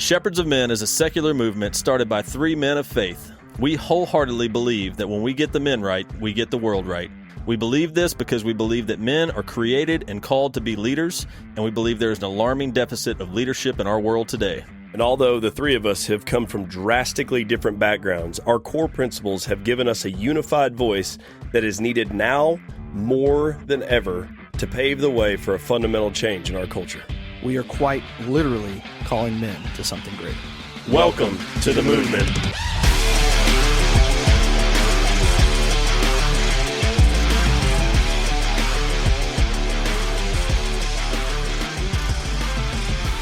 Shepherds of Men is a secular movement started by three men of faith. We wholeheartedly believe that when we get the men right, we get the world right. We believe this because we believe that men are created and called to be leaders, and we believe there is an alarming deficit of leadership in our world today. And although the three of us have come from drastically different backgrounds, our core principles have given us a unified voice that is needed now more than ever to pave the way for a fundamental change in our culture. We are quite literally calling men to something great. Welcome to the movement.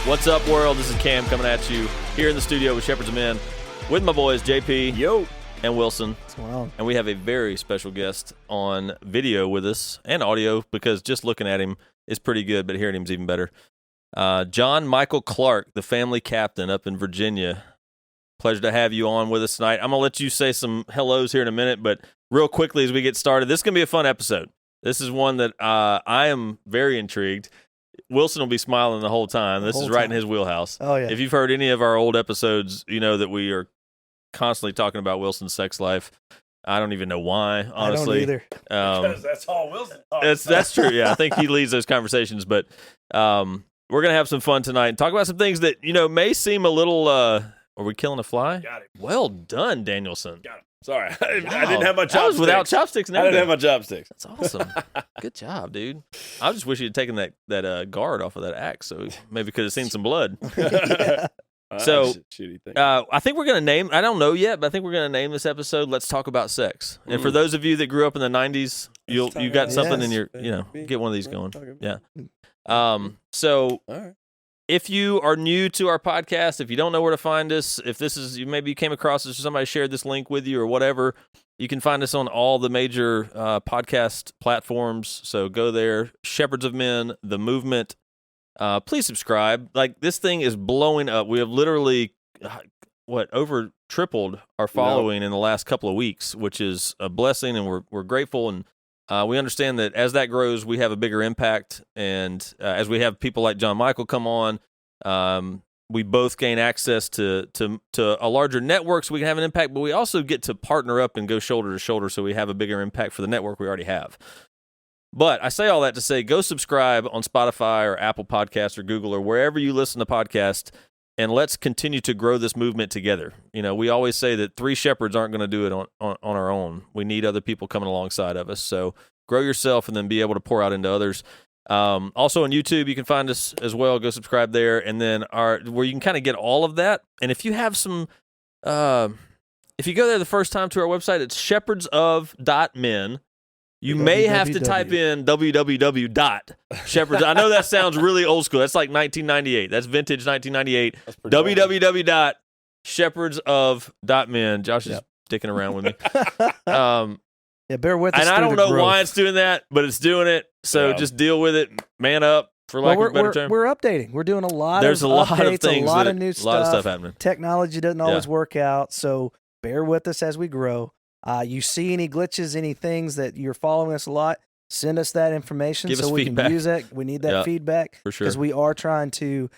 What's up, world? This is Cam coming at you here in the studio with Shepherds of Men with my boys JP, Yo, and Wilson. What's going on? And we have a very special guest on video with us and audio because just looking at him is pretty good, but hearing him is even better. John.Michael.Clark, the family captain up in Virginia. Pleasure to have you on with us tonight. I'm going to let you say some hellos here in a minute, but real quickly as we get started, this is going to be a fun episode. This is one that I am very intrigued. Wilson will be smiling the whole time. This is right in his wheelhouse. Oh, yeah. If you've heard any of our old episodes, you know that we are constantly talking about Wilson's sex life. I don't even know why, honestly. I don't either. because that's all Wilson talks That's true. Yeah, I think he leads those conversations. But we're going to have some fun tonight and talk about some things that, you know, may seem a little, are we killing a fly? Got it. Well done, Danielson. Got it. Sorry, I Wow. didn't have my chopsticks. That was without chopsticks and I didn't everything. have my chopsticks. That's awesome. Good job, dude. I just wish you had taken that guard off of that axe, so maybe could have seen some blood. Yeah. So, Shitty thing. I think we're going to name, I don't know yet, but I think we're going to name this episode, Let's Talk About Sex. And for those of you that grew up in the 90s, you got something in your, you know, get one of these going. Yeah. So All right. if you are new to our podcast, if you don't know where to find us, if this is, maybe you came across this or somebody shared this link with you or whatever, you can find us on all the major podcast platforms. So go there, Shepherds of Men, The Movement. Please subscribe. Like, this thing is blowing up. We have literally, over tripled our following in the last couple of weeks, which is a blessing, and we're grateful. And we understand that as that grows, we have a bigger impact. And as we have people like John Michael come on, we both gain access to a larger network so we can have an impact, but we also get to partner up and go shoulder to shoulder so we have a bigger impact for the network we already have. But I say all that to say, go subscribe on Spotify or Apple Podcasts or Google or wherever you listen to podcasts, and let's continue to grow this movement together. You know, we always say that three shepherds aren't going to do it on our own. We need other people coming alongside of us. So grow yourself and then be able to pour out into others. Also on YouTube, you can find us as well. Go subscribe there, and then where you can kind of get all of that. And if you have some, if you go there the first time to our website, it's shepherdsof.men. You may have to type in www.shepherds. I know that sounds really old school. That's like 1998. That's vintage 1998. www.shepherdsof.men. Josh is dicking around with me. Yeah, bear with us. And I don't know why it's doing that, but it's doing it. So just deal with it. Man up, for lack of a better term. We're updating. We're doing a lot There's of a lot updates, of things, a lot of new stuff. A lot of stuff happening. Technology doesn't always work out, so bear with us as we grow. You see any glitches, any things that you're following us a lot, send us that information Give so us we feedback. can use that. We need that feedback for sure. because we are trying to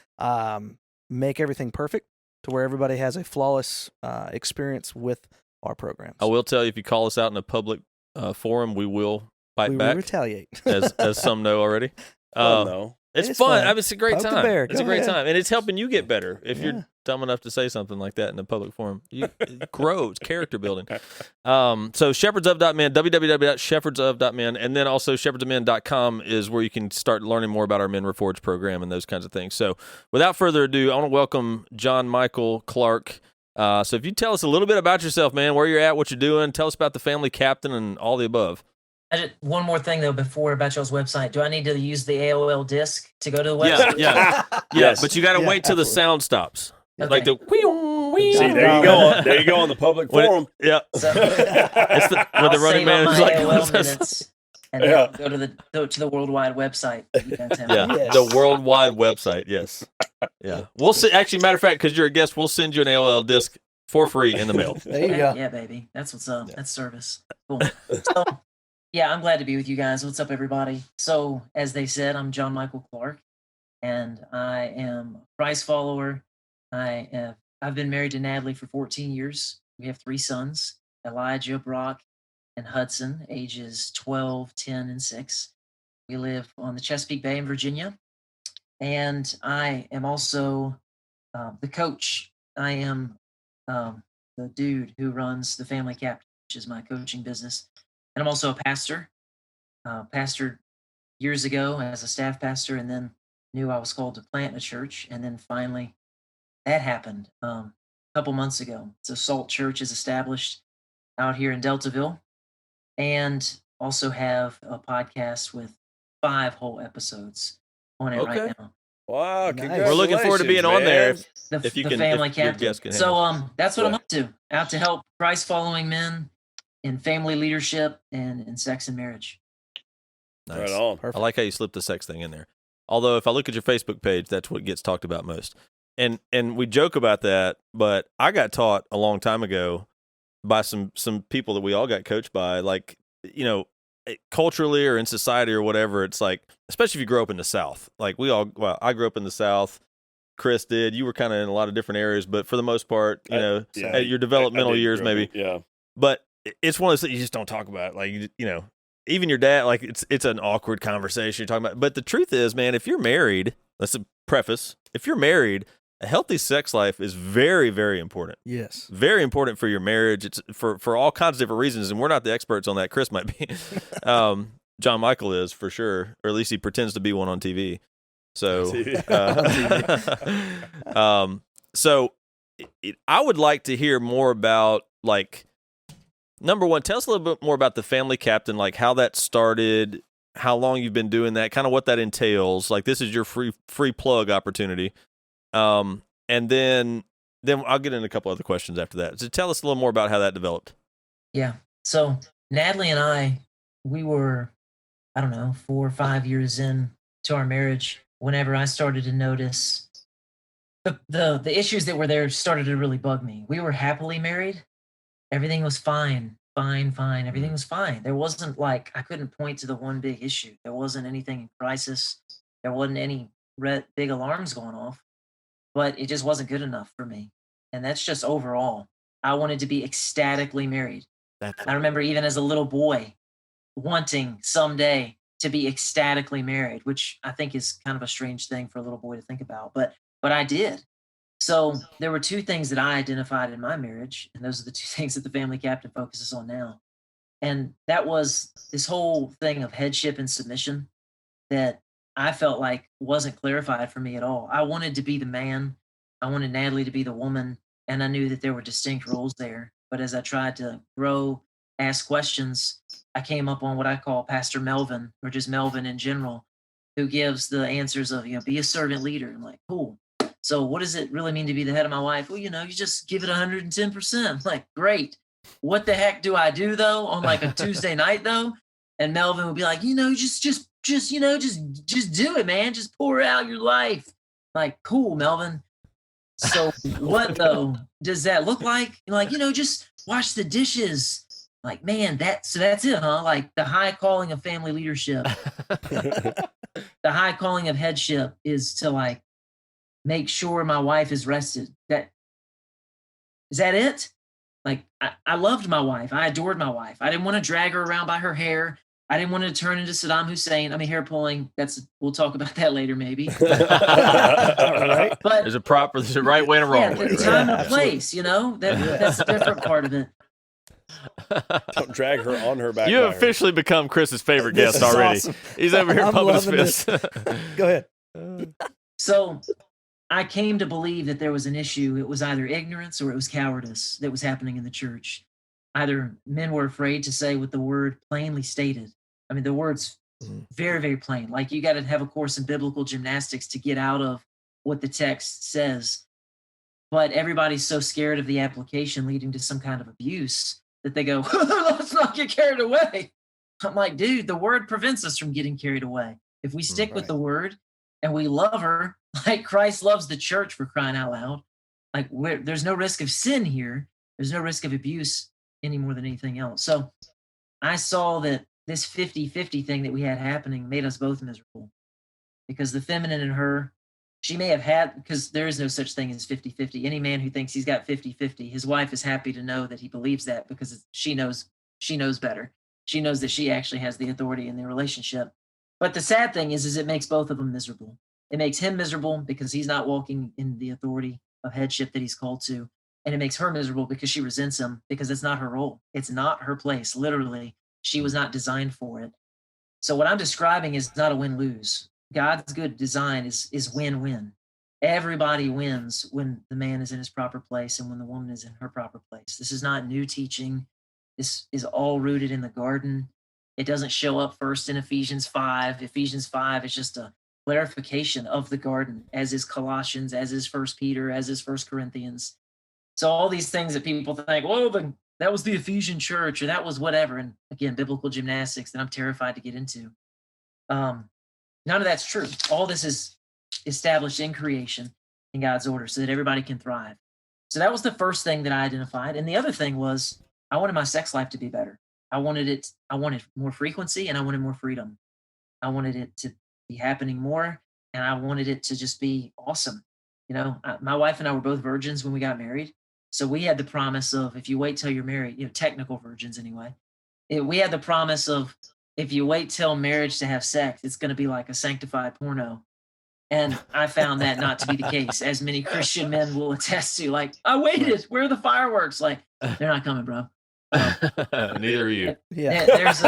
make everything perfect to where everybody has a flawless experience with our programs. I will tell you, if you call us out in a public forum, we will fight back. We retaliate. as some know already. No. It's fun. fun. I mean, it's a great Poke the time. bear. It's a Go great ahead. time. And it's helping you get better if you're dumb enough to say something like that in a public forum. It grows, character building. So shepherdsof.men, www.shepherdsof.men, and then also shepherdsofmen.com is where you can start learning more about our Men Reforged program and those kinds of things. So without further ado, I want to welcome John.Michael.Clark. So if you tell us a little bit about yourself, man, where you're at, what you're doing, tell us about the family captain and all the above. One more thing, though, before about y'all's website. Do I need to use the AOL disc to go to the website? Yeah, but you got to wait till the sound stops. Okay. Like the See, there you go. There you go on the public forum. So, It's when I'll the running save man all is my like, AOL minutes and then go to the worldwide website. You guys have. the worldwide website. Yes. Yeah. We'll see. Actually, matter of fact, because you're a guest, we'll send you an AOL disc for free in the mail. There you go. Yeah, baby. That's what's up. That's service. Cool. So, yeah, I'm glad to be with you guys. What's up, everybody? So, as they said, I'm John Michael Clark, and I am a Christ follower. I've been married to Natalie for 14 years. We have 3 sons, Elijah, Brock, and Hudson, ages 12, 10, and 6. We live on the Chesapeake Bay in Virginia. And I am also the coach. I am the dude who runs the Family Captain, which is my coaching business. And I'm also a pastor. Pastored years ago as a staff pastor, and then knew I was called to plant a church. And then finally, that happened a couple months ago. So Salt Church is established out here in Deltaville, and also have a podcast with 5 whole episodes on it Okay. right now. Wow, Nice. We're looking forward to being on there. man. If you The can- Family if your Captain. guest can So handle that's what Yeah. I'm up to. Out to help Christ following men in family leadership and in sex and marriage. Nice. Right on. I like how you slipped the sex thing in there. Although if I look at your Facebook page, that's what gets talked about most. And we joke about that, but I got taught a long time ago by some people that we all got coached by, like, culturally or in society or whatever. It's like, especially if you grow up in the South, like I grew up in the South. Chris did. You were kind of in a lot of different areas, but for the most part, at your developmental years, maybe. Yeah. But it's one of those things you just don't talk about. Like, even your dad, like it's an awkward conversation you're talking about. But the truth is, man, if you're married, that's a preface. If you're married, a healthy sex life is very, very important. Yes. Very important for your marriage. It's for all kinds of different reasons, and we're not the experts on that. Chris might be. John Michael is for sure, or at least he pretends to be one on TV. So, I would like to hear more about, like, number one, tell us a little bit more about the Family Captain, like how that started, how long you've been doing that, kind of what that entails. Like, this is your free plug opportunity. And then I'll get into a couple other questions after that. So tell us a little more about how that developed. Yeah. So Natalie and I, we were, 4 or 5 years in to our marriage whenever I started to notice the issues that were there started to really bug me. We were happily married. Everything was fine. Everything was fine. There wasn't, like, I couldn't point to the one big issue. There wasn't anything in crisis. There wasn't any big alarms going off, but it just wasn't good enough for me. And that's just overall. I wanted to be ecstatically married. I remember even as a little boy wanting someday to be ecstatically married, which I think is kind of a strange thing for a little boy to think about, but I did. So there were 2 things that I identified in my marriage, and those are the 2 things that the Family Captain focuses on now. And that was this whole thing of headship and submission that I felt like wasn't clarified for me at all. I wanted to be the man. I wanted Natalie to be the woman, and I knew that there were distinct roles there. But as I tried to grow, ask questions, I came up on what I call Pastor Melvin, or just Melvin in general, who gives the answers of, be a servant leader. I'm like, cool. So what does it really mean to be the head of my wife? Well, you just give it 110%. I'm like, great. What the heck do I do though on like a Tuesday night though? And Melvin would be like, just do it, man. Just pour out your life. Like, cool, Melvin. So what though does that look like? Just wash the dishes. Like, man, that's it, huh? Like the high calling of family leadership, the high calling of headship is to, like, make sure my wife is rested. Is that it? Like, I loved my wife. I adored my wife. I didn't want to drag her around by her hair. I didn't want to turn into Saddam Hussein. I mean, hair pulling. We'll talk about that later, maybe. Right. But There's a right way and a wrong way. the time and place, that's a different part of it. Don't drag her on her back. You have officially become Chris's favorite guest already. Awesome. He's over here I'm pumping his loving fist. Go ahead. So I came to believe that there was an issue. It was either ignorance or it was cowardice that was happening in the church. Either men were afraid to say what the word plainly stated. I mean, the word's very, very plain. Like, you got to have a course in biblical gymnastics to get out of what the text says. But everybody's so scared of the application leading to some kind of abuse that they go, let's not get carried away. I'm like, dude, the word prevents us from getting carried away. If we stick with the word and we love her, like Christ loves the church, for crying out loud, like, there's no risk of sin here. There's no risk of abuse any more than anything else. So I saw that this 50-50 thing that we had happening made us both miserable, because the feminine in her, she may have had, because there is no such thing as 50-50. Any man who thinks he's got 50-50, his wife is happy to know that he believes that, because she knows better. She knows that she actually has the authority in the relationship. But the sad thing is it makes both of them miserable. It makes him miserable because he's not walking in the authority of headship that he's called to. And it makes her miserable because she resents him, because it's not her role. It's not her place. Literally, she was not designed for it. So what I'm describing is not a win-lose. God's good design is win-win. Everybody wins when the man is in his proper place and when the woman is in her proper place. This is not new teaching. This is all rooted in the garden. It doesn't show up first in Ephesians 5. Ephesians 5 is just a clarification of the garden, as is Colossians, as is 1 Peter, as is 1 Corinthians. So all these things that people think, well, that was the Ephesian church, or that was whatever. And again, biblical gymnastics that I'm terrified to get into. None of that's true. All this is established in creation in God's order so that everybody can thrive. So that was the first thing that I identified. And the other thing was I wanted my sex life to be better. I wanted more frequency, and I wanted more freedom. I wanted it to be happening more, and I wanted it to just be awesome. My wife and I were both virgins when we got married. So we had the promise of, if you wait till you're married, technical virgins anyway. We had the promise of, if you wait till marriage to have sex, it's going to be like a sanctified porno. And I found that not to be the case, as many Christian men will attest to. Like, I waited. Where are the fireworks? Like, they're not coming, bro. Neither are you. Yeah. There's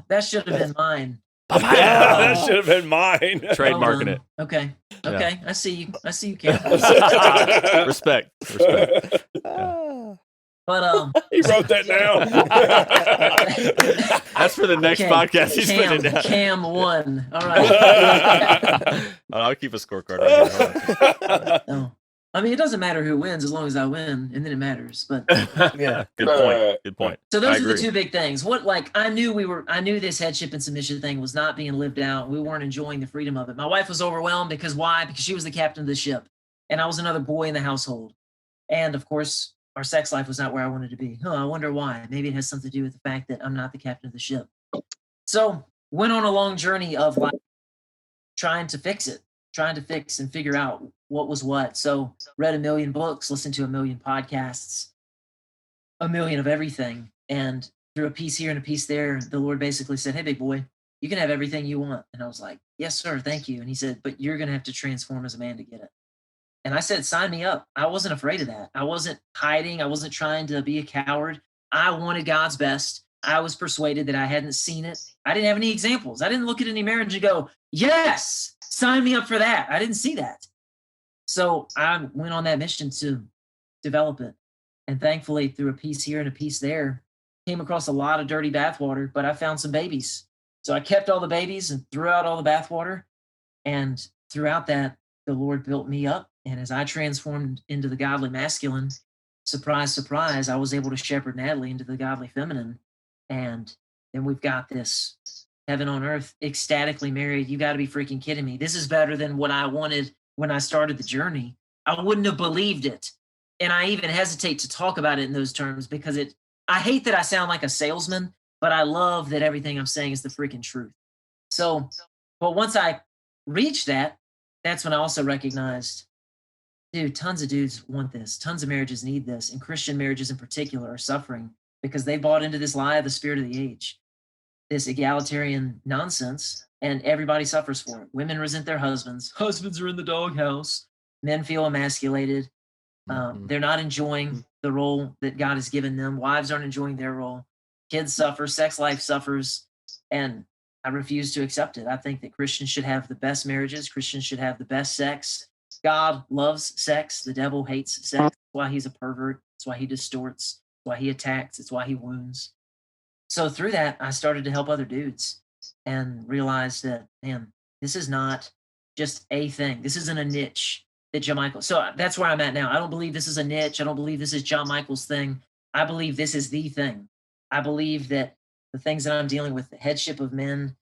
that should have been mine. That should have been mine. Trademarking it. Okay. Yeah. I see you, Cam. Respect. But he wrote that down. That's for the next podcast. He's putting it down. Cam 1. All right. I'll keep a scorecard right here. No. I mean, it doesn't matter who wins as long as I win, and then it matters. But Yeah. Good point. So those are the two big things. I knew this headship and submission thing was not being lived out. We weren't enjoying the freedom of it. My wife was overwhelmed because why? Because she was the captain of the ship, and I was another boy in the household. And of course, our sex life was not where I wanted to be. I wonder why. Maybe it has something to do with the fact that I'm not the captain of the ship. So went on a long journey of like trying to fix and figure out what was what. So read 1 million books, listened to 1 million podcasts, 1 million of everything. And through a piece here and a piece there, the Lord basically said, hey, big boy, you can have everything you want. And I was like, yes, sir. Thank you. And he said, but you're going to have to transform as a man to get it. And I said, sign me up. I wasn't afraid of that. I wasn't hiding. I wasn't trying to be a coward. I wanted God's best. I was persuaded that I hadn't seen it. I didn't have any examples. I didn't look at any marriage and go, yes, sign me up for that. I didn't see that. So I went on that mission to develop it. And thankfully, through a piece here and a piece there, came across a lot of dirty bathwater, but I found some babies. So I kept all the babies and threw out all the bathwater. And throughout that, the Lord built me up. And as I transformed into the godly masculine, surprise, surprise, I was able to shepherd Natalie into the godly feminine. And then we've got this heaven on earth, ecstatically married. You got to be freaking kidding me. This is better than what I wanted when I started the journey. I wouldn't have believed it. And I even hesitate to talk about it in those terms because I hate that I sound like a salesman, but I love that everything I'm saying is the freaking truth. So, but once I reached that, that's when I also recognized, dude, tons of dudes want this. Tons of marriages need this. And Christian marriages in particular are suffering because they bought into this lie of the spirit of the age, this egalitarian nonsense, and everybody suffers for it. Women resent their husbands. Husbands are in the doghouse. Men feel emasculated. They're not enjoying the role that God has given them. Wives aren't enjoying their role. Kids suffer. Sex life suffers. And I refuse to accept it. I think that Christians should have the best marriages. Christians should have the best sex. God loves sex. The devil hates sex. That's why he's a pervert. That's why he distorts. That's why he attacks. It's why he wounds. So through that, I started to help other dudes and realized that, man, this is not just a thing. This isn't a niche that John Michael. So that's where I'm at now. I don't believe this is a niche. I don't believe this is John Michael's thing. I believe this is the thing. I believe that the things that I'm dealing with, the headship of men,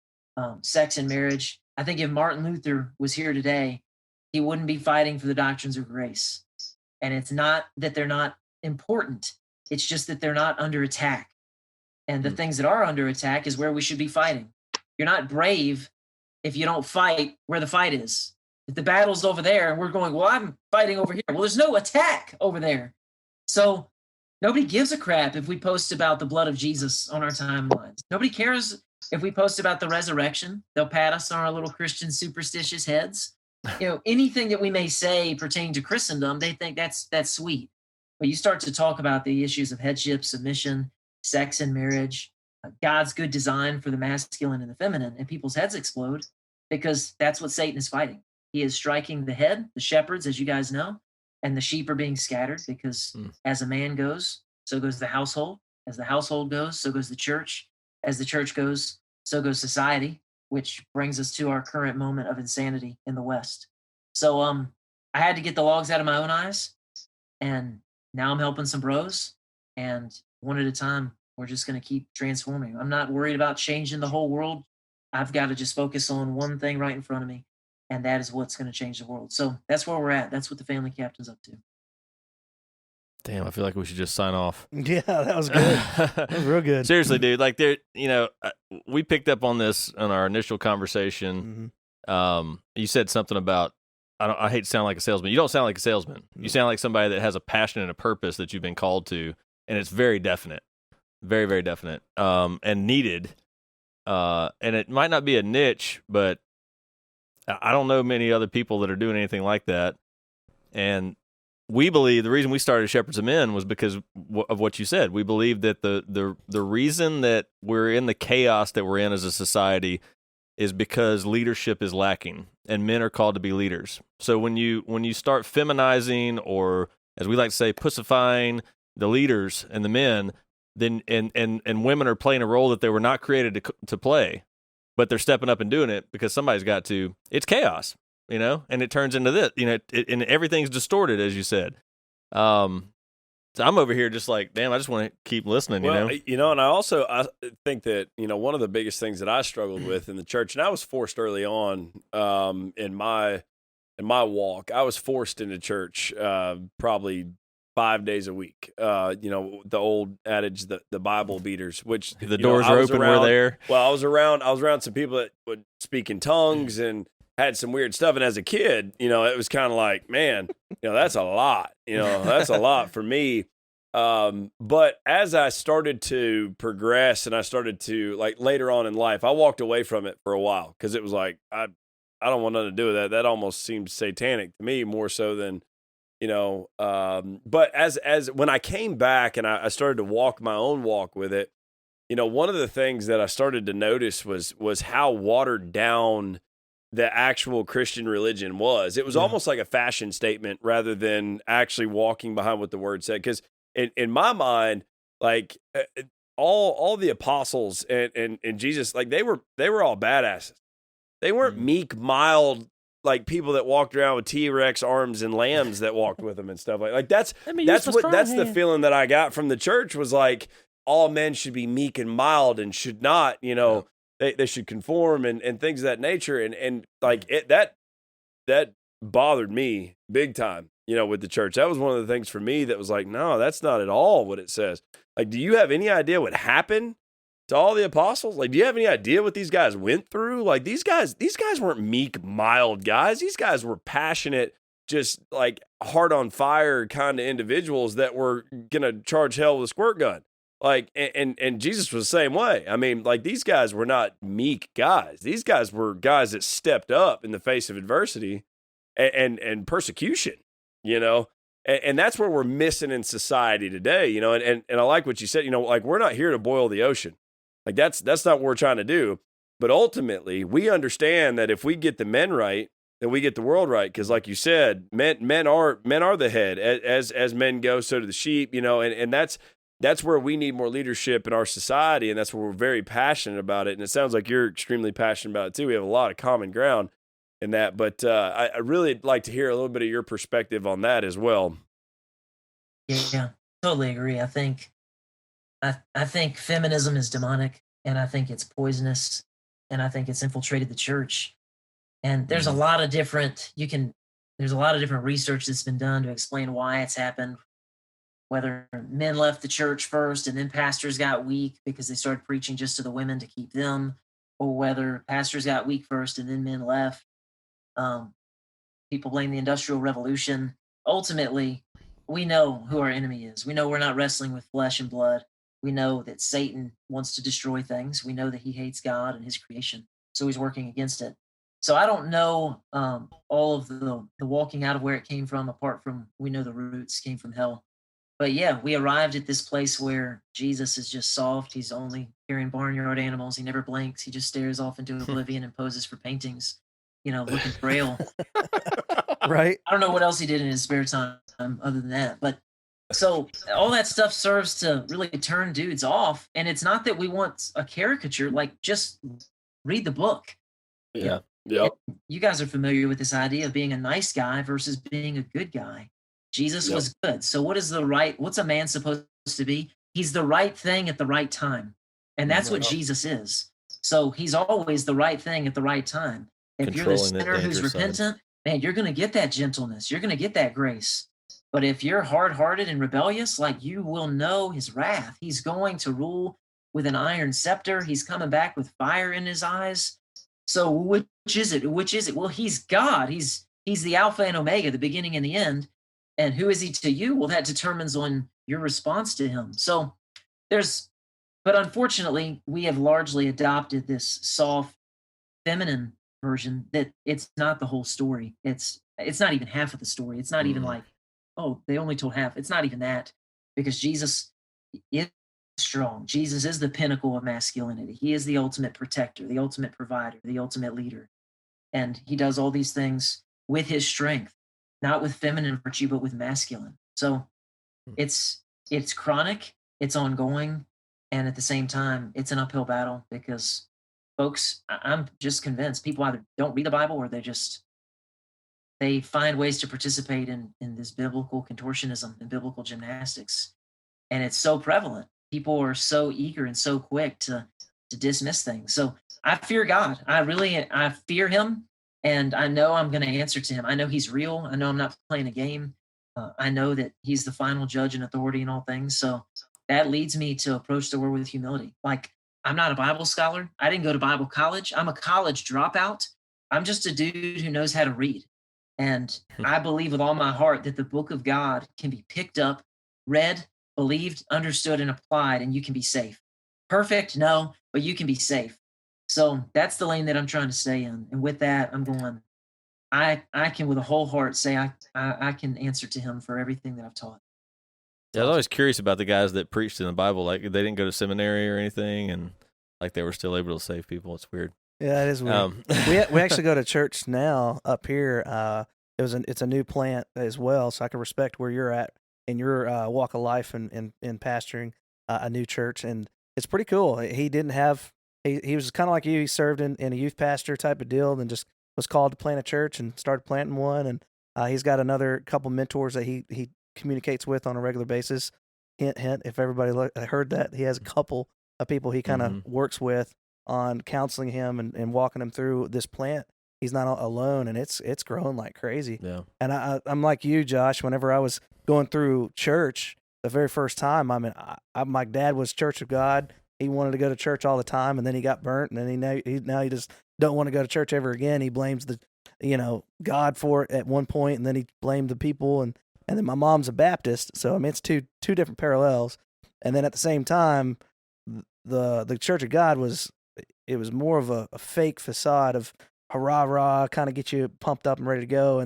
sex and marriage. I think if Martin Luther was here today, he wouldn't be fighting for the doctrines of grace. And it's not that they're not important. It's just that they're not under attack. And the things that are under attack is where we should be fighting. You're not brave if you don't fight where the fight is. If the battle's over there and we're going, well, I'm fighting over here. Well, there's no attack over there. So nobody gives a crap if we post about the blood of Jesus on our timelines. Nobody cares if we post about the resurrection. They'll pat us on our little Christian superstitious heads. Anything that we may say pertaining to Christendom, they think that's sweet. But you start to talk about the issues of headship, submission, sex and marriage, God's good design for the masculine and the feminine, and people's heads explode because that's what Satan is fighting. He is striking the head, the shepherds, as you guys know, and the sheep are being scattered because as a man goes, so goes the household. As the household goes, so goes the church. As the church goes, so goes society, which brings us to our current moment of insanity in the West. So I had to get the logs out of my own eyes, and now I'm helping some bros, and one at a time, we're just going to keep transforming. I'm not worried about changing the whole world. I've got to just focus on one thing right in front of me, and that is what's going to change the world. So that's where we're at. That's what the family captain's up to. Damn, I feel like we should just sign off. Yeah, that was good. That was real good. Seriously, dude. Like, we picked up on this in our initial conversation. Mm-hmm. You said something about, I hate to sound like a salesman. You don't sound like a salesman. You sound like somebody that has a passion and a purpose that you've been called to, and it's very definite, very, very definite, and needed. And it might not be a niche, but I don't know many other people that are doing anything like that. And we believe the reason we started Shepherds of Men was because of what you said. We believe that the reason that we're in the chaos that we're in as a society is because leadership is lacking, and men are called to be leaders. So when you start feminizing, or as we like to say, pussifying the leaders and the men, then and women are playing a role that they were not created to play, but they're stepping up and doing it because somebody's got to. It's chaos, and it turns into this, and everything's distorted, as you said. So I'm over here just like, damn, I just want to keep listening, and I think that, one of the biggest things that I struggled with in the church, and I was forced early on in my walk, I was forced into church probably 5 days a week. The old adage, the Bible beaters, which the doors are open, we're there. Well, I was around some people that would speak in tongues and had some weird stuff. And as a kid, it was kind of like, man, that's a lot, that's a lot for me. But as I started to progress and I started to, like, later on in life, I walked away from it for a while because it was like, I don't want nothing to do with that. That almost seems satanic to me more so than, but as when I came back and I started to walk my own walk with it, one of the things that I started to notice was how watered down the actual Christian religion was. It was almost like a fashion statement rather than actually walking behind what the word said. Because in my mind, like all the apostles and Jesus, like they were all badasses. They weren't meek, mild, like people that walked around with T-Rex arms and lambs that walked with them and stuff like that's the feeling that I got from the church was like all men should be meek and mild and should not, they should conform and things of that nature. And like that bothered me big time, with the church. That was one of the things for me that was like, no, that's not at all what it says. Like, do you have any idea what happened to all the apostles? Like, do you have any idea what these guys went through? Like, these guys weren't meek, mild guys. These guys were passionate, just like heart on fire kind of individuals that were going to charge hell with a squirt gun. Like, and Jesus was the same way. I mean, like, these guys were not meek guys. These guys were guys that stepped up in the face of adversity and persecution, and that's where we're missing in society today, and I like what you said, like, we're not here to boil the ocean. Like, that's not what we're trying to do. But ultimately, we understand that if we get the men right, then we get the world right. Because, like you said, men are the head. As men go, so do the sheep. And that's where we need more leadership in our society, and that's where we're very passionate about it. And it sounds like you're extremely passionate about it too. We have a lot of common ground in that. But I really like to hear a little bit of your perspective on that as well. Yeah, totally agree. I think feminism is demonic, and I think it's poisonous, and I think it's infiltrated the church. And there's a lot of different research that's been done to explain why it's happened. Whether men left the church first and then pastors got weak because they started preaching just to the women to keep them, or whether pastors got weak first and then men left. Um, People blame the Industrial Revolution. Ultimately, we know who our enemy is. We know we're not wrestling with flesh and blood. We know that Satan wants to destroy things. We know that he hates God and his creation, so he's working against it. So I don't know all of the walking out of where it came from, apart from we know the roots came from hell. But yeah, we arrived at this place where Jesus is just soft. He's only carrying barnyard animals. He never blinks. He just stares off into oblivion and poses for paintings, looking frail. Right. I don't know what else he did in his spare time other than that. But so all that stuff serves to really turn dudes off. And it's not that we want a caricature, like just read the book. Yeah. Yep. You guys are familiar with this idea of being a nice guy versus being a good guy. Jesus Yep. was good. So what's a man supposed to be? He's the right thing at the right time. And that's what Right. Jesus is. So he's always the right thing at the right time. If you're the Controlling that sinner who's dangerous side. repentant, man, you're going to get that gentleness. You're going to get that grace. But if you're hard-hearted and rebellious, like, you will know his wrath. He's going to rule with an iron scepter. He's coming back with fire in his eyes. So which is it? Which is it? Well, he's God. He's the Alpha and Omega, the beginning and the end. And who is he to you? Well, that determines on your response to him. So but unfortunately, we have largely adopted this soft, feminine version that it's not the whole story. It's not even half of the story. It's not even like, oh, they only told half. It's not even that, because Jesus is strong. Jesus is the pinnacle of masculinity. He is the ultimate protector, the ultimate provider, the ultimate leader. And he does all these things with his strength, not with feminine virtue, but with masculine. So it's chronic, it's ongoing, and at the same time, it's an uphill battle, because folks, I'm just convinced people either don't read the Bible, or they find ways to participate in this biblical contortionism and biblical gymnastics. And it's so prevalent. People are so eager and so quick to dismiss things. So I fear God. I fear him, and I know I'm going to answer to him. I know he's real. I know I'm not playing a game. I know that he's the final judge and authority in all things. So that leads me to approach the word with humility. Like, I'm not a Bible scholar. I didn't go to Bible college. I'm a college dropout. I'm just a dude who knows how to read. And I believe with all my heart that the book of God can be picked up, read, believed, understood, and applied, and you can be safe. Perfect? No, but you can be safe. So that's the lane that I'm trying to stay in. And with that, I'm going, I can with a whole heart say I can answer to him for everything that I've taught. Yeah, I was always curious about the guys that preached in the Bible. Like, they didn't go to seminary or anything, and like they were still able to save people. It's weird. Yeah, it is weird. We actually go to church now up here. It's a new plant as well, so I can respect where you're at in your walk of life and pastoring a new church, and it's pretty cool. He didn't have he was kind of like you. He served in a youth pastor type of deal, and just was called to plant a church and started planting one. And he's got another couple mentors that he communicates with on a regular basis. Hint, hint. If everybody heard that, he has a couple of people he kind of works with on counseling him and walking him through this plant. He's not alone, and it's growing like crazy. Yeah. And I'm like you, Josh. Whenever I was going through church the very first time, my dad was Church of God. He wanted to go to church all the time, and then he got burnt, and then now he just don't want to go to church ever again. He blames God for it at one point, and then he blamed the people, and then my mom's a Baptist, so it's two different parallels. And then at the same time, the Church of God was more of a fake facade of hurrah rah, kind of get you pumped up and ready to go,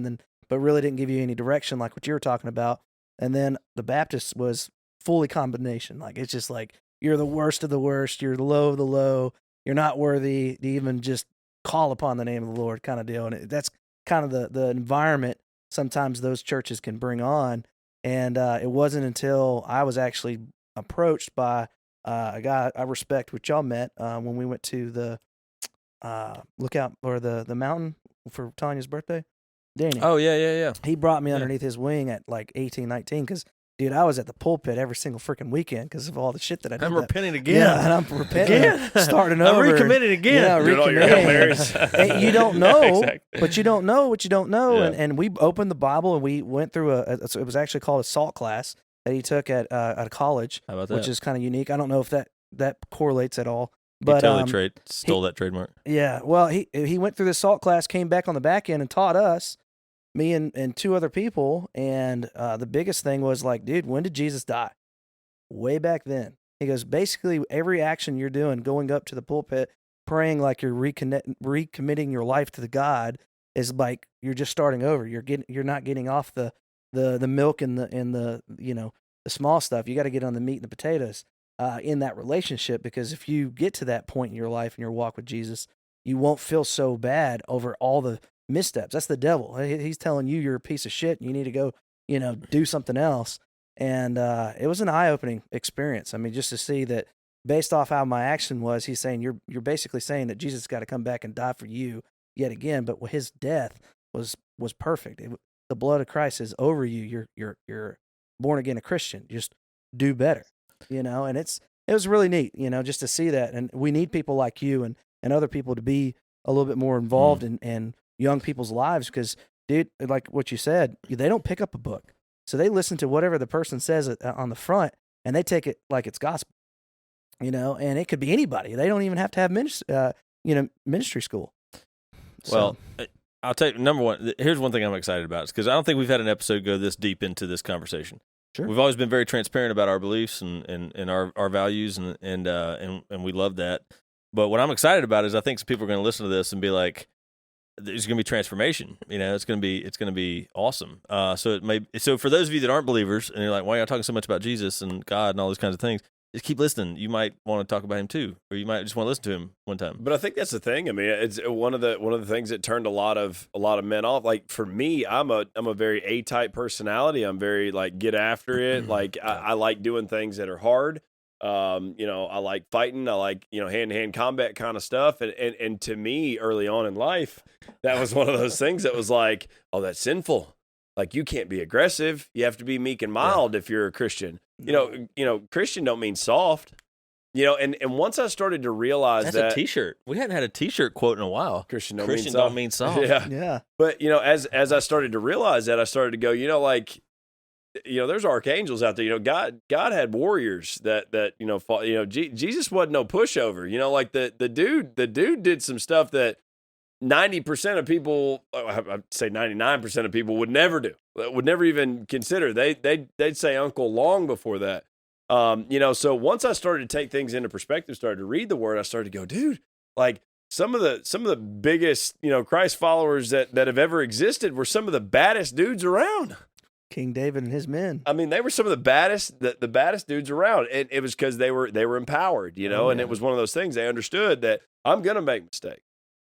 but really didn't give you any direction like what you were talking about. And then the Baptist was fully combination. Like, it's just like, you're the worst of the worst, you're the low of the low, you're not worthy to even just call upon the name of the Lord kind of deal. And that's kind of the environment sometimes those churches can bring on. And it wasn't until I was actually approached by a guy I respect, which y'all met when we went to the lookout or the mountain for Tanya's birthday. Danny. Oh, yeah. He brought me underneath his wing at like 18, 19, because, dude, I was at the pulpit every single freaking weekend because of all the shit that I did. I'm repenting again. Yeah, and I'm repenting again. Starting over. I'm recommitting again. Yeah, Doing all your Hail Marys. And you don't know, Exactly. but you don't know what you don't know. Yeah. And we opened the Bible, and we went through it was actually called a SALT class that he took at a college, How about that? which is kind of unique. I don't know if that correlates at all But stole that trademark. Yeah, well, he went through the SALT class, came back on the back end and taught us, me and two other people. And the biggest thing was like, dude, when did Jesus die? Way back then. He goes, basically every action you're doing, going up to the pulpit, praying like you're recommitting your life to the God, is like you're just starting over. You're not getting off the milk and the the small stuff. You got to get on the meat and the potatoes in that relationship, because if you get to that point in your life and your walk with Jesus, you won't feel so bad over all the missteps. That's the devil. He's telling you you're a piece of shit and you need to go, do something else. And it was an eye-opening experience. I mean, just to see that based off how my action was, he's saying you're basically saying that Jesus got to come back and die for you yet again, but his death was perfect. The blood of Christ is over you. You're born again a Christian. Just do better, And it was really neat, just to see that. And we need people like you and other people to be a little bit more involved in young people's lives, because, dude, like what you said, they don't pick up a book. So they listen to whatever the person says on the front, and they take it like it's gospel, and it could be anybody. They don't even have to have ministry school. So. Well, I'll tell you, number one, here's one thing I'm excited about, because I don't think we've had an episode go this deep into this conversation. Sure. We've always been very transparent about our beliefs and our values, and we love that. But what I'm excited about is I think some people are going to listen to this and be like, there's going to be transformation. It's going to be awesome. So for those of you that aren't believers and you're like, why are you talking so much about Jesus and God and all those kinds of things? Just keep listening. You might want to talk about him too, or you might just want to listen to him one time. But I think that's the thing. I mean, it's one of the things that turned a lot of men off. Like for me, I'm a very A-type personality. I'm very like get after it. Like I like doing things that are hard. I like fighting. I like, hand-to-hand combat kind of stuff. And to me, early on in life, that was one of those things that was like, oh, that's sinful. Like, you can't be aggressive. You have to be meek and mild if you're a Christian. Christian don't mean soft. And once I started to realize that's a T-shirt. We hadn't had a T-shirt quote in a while. Christian don't mean soft. Yeah. But, as I started to realize that, I started to go, there's archangels out there. God had warriors that fought. Jesus wasn't no pushover. Like the dude did some stuff that 90% of people, I'd say 99% of people would never do. Would never even consider. They'd say uncle long before that. So once I started to take things into perspective, started to read the word, I started to go, dude, like some of the biggest Christ followers that have ever existed were some of the baddest dudes around. King David and his men. I mean, they were some of the baddest dudes around. And it was because they were empowered, and it was one of those things. They understood that I'm going to make mistakes,